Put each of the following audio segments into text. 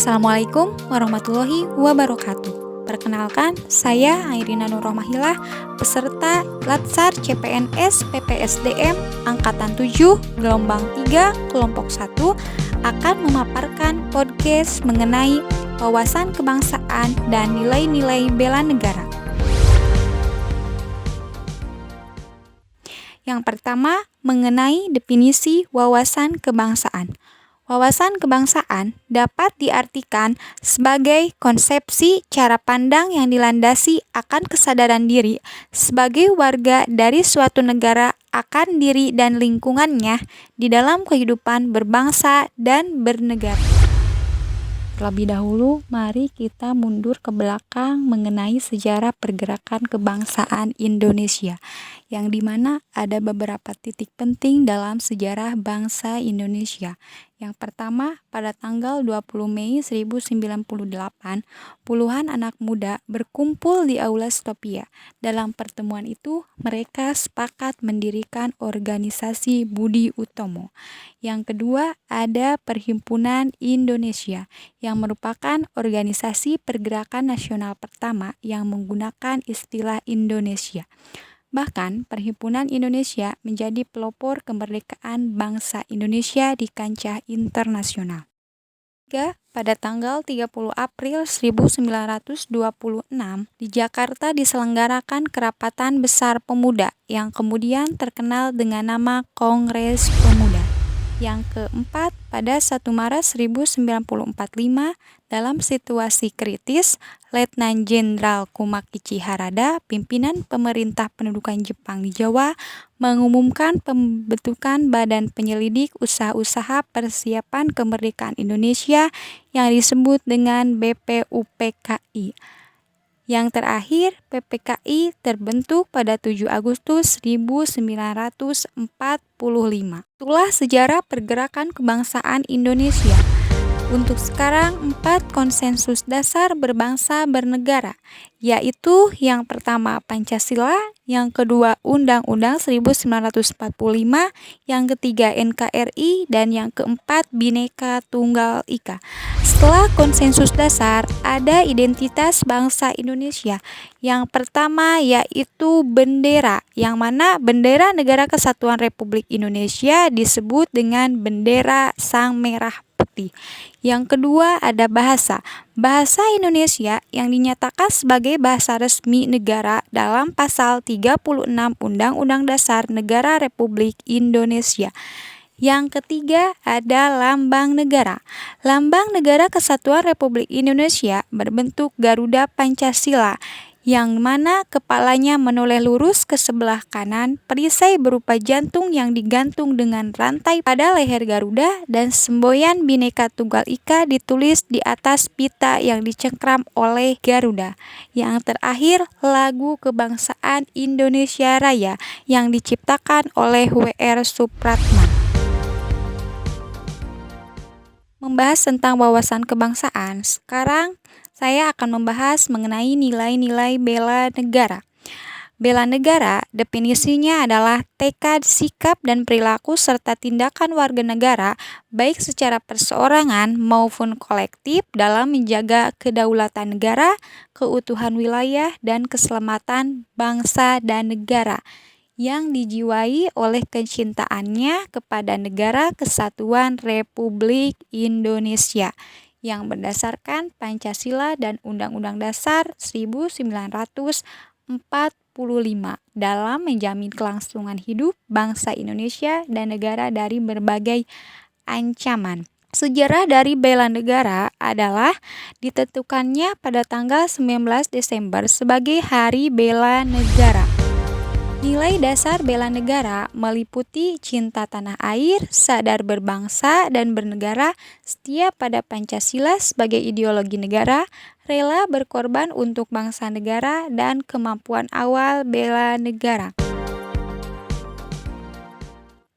Assalamualaikum warahmatullahi wabarakatuh. Perkenalkan, saya Airina Nurrohmahilah, peserta Latsar CPNS PPSDM Angkatan 7, Gelombang 3, Kelompok 1, akan memaparkan podcast mengenai wawasan kebangsaan dan nilai-nilai bela negara. Yang pertama, mengenai definisi wawasan kebangsaan. Wawasan kebangsaan dapat diartikan sebagai konsepsi cara pandang yang dilandasi akan kesadaran diri sebagai warga dari suatu negara akan diri dan lingkungannya di dalam kehidupan berbangsa dan bernegara. Terlebih dahulu, mari kita mundur ke belakang mengenai sejarah pergerakan kebangsaan Indonesia, yang dimana ada beberapa titik penting dalam sejarah bangsa Indonesia. Yang pertama, pada tanggal 20 Mei 1098, puluhan anak muda berkumpul di Aula Stopia. Dalam pertemuan itu, mereka sepakat mendirikan organisasi Budi Utomo. Yang kedua, ada Perhimpunan Indonesia, yang merupakan organisasi pergerakan nasional pertama yang menggunakan istilah Indonesia. Bahkan, Perhimpunan Indonesia menjadi pelopor kemerdekaan bangsa Indonesia di kancah internasional. Pada tanggal 30 April 1926, di Jakarta diselenggarakan Kerapatan Besar Pemuda yang kemudian terkenal dengan nama Kongres Pemuda. Yang keempat, pada 1 Maret 1945, dalam situasi kritis, Letnan Jenderal Kumakichi Harada, pimpinan pemerintah pendudukan Jepang di Jawa, mengumumkan pembentukan Badan Penyelidik Usaha-usaha Persiapan Kemerdekaan Indonesia yang disebut dengan BPUPKI. Yang terakhir, PPKI terbentuk pada 7 Agustus 1945. Itulah sejarah pergerakan kebangsaan Indonesia. Untuk sekarang, 4 konsensus dasar berbangsa bernegara, yaitu yang pertama Pancasila, yang kedua Undang-Undang 1945, yang ketiga NKRI, dan yang keempat Bhinneka Tunggal Ika. Setelah konsensus dasar, ada identitas bangsa Indonesia. Yang pertama yaitu bendera, yang mana bendera Negara Kesatuan Republik Indonesia disebut dengan bendera Sang Merah Putih. Yang kedua ada bahasa. Bahasa Indonesia yang dinyatakan sebagai bahasa resmi negara dalam pasal 36 Undang-Undang Dasar Negara Republik Indonesia. Yang ketiga ada lambang negara. Lambang Negara Kesatuan Republik Indonesia berbentuk Garuda Pancasila, yang mana kepalanya menoleh lurus ke sebelah kanan, perisai berupa jantung yang digantung dengan rantai pada leher Garuda, dan semboyan Bhinneka Tunggal Ika ditulis di atas pita yang dicengkram oleh Garuda. Yang terakhir, lagu kebangsaan Indonesia Raya yang diciptakan oleh W.R. Supratman. Membahas tentang wawasan kebangsaan, sekarang saya akan membahas mengenai nilai-nilai bela negara. Bela negara definisinya adalah tekad, sikap, dan perilaku serta tindakan warga negara baik secara perseorangan maupun kolektif dalam menjaga kedaulatan negara, keutuhan wilayah, dan keselamatan bangsa dan negara, yang dijiwai oleh kecintaannya kepada Negara Kesatuan Republik Indonesia yang berdasarkan Pancasila dan Undang-Undang Dasar 1945 dalam menjamin kelangsungan hidup bangsa Indonesia dan negara dari berbagai ancaman. Sejarah dari bela negara adalah ditentukannya pada tanggal 19 Desember sebagai Hari Bela Negara. Nilai dasar bela negara meliputi cinta tanah air, sadar berbangsa dan bernegara, setia pada Pancasila sebagai ideologi negara, rela berkorban untuk bangsa negara, dan kemampuan awal bela negara.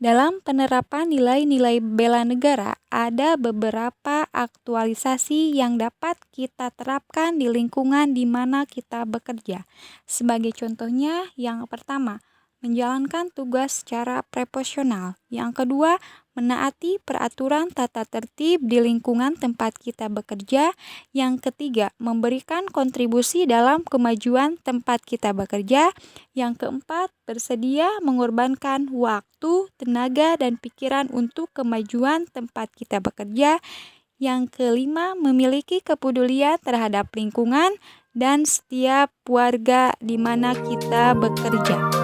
Dalam penerapan nilai-nilai bela negara, ada beberapa aktualisasi yang dapat kita terapkan di lingkungan di mana kita bekerja. Sebagai contohnya, yang pertama, menjalankan tugas secara proporsional. Yang kedua, menaati peraturan tata tertib di lingkungan tempat kita bekerja. Yang ketiga, memberikan kontribusi dalam kemajuan tempat kita bekerja. Yang keempat, bersedia mengorbankan waktu, tenaga, dan pikiran untuk kemajuan tempat kita bekerja. Yang kelima, memiliki kepedulian terhadap lingkungan dan setiap warga di mana kita bekerja.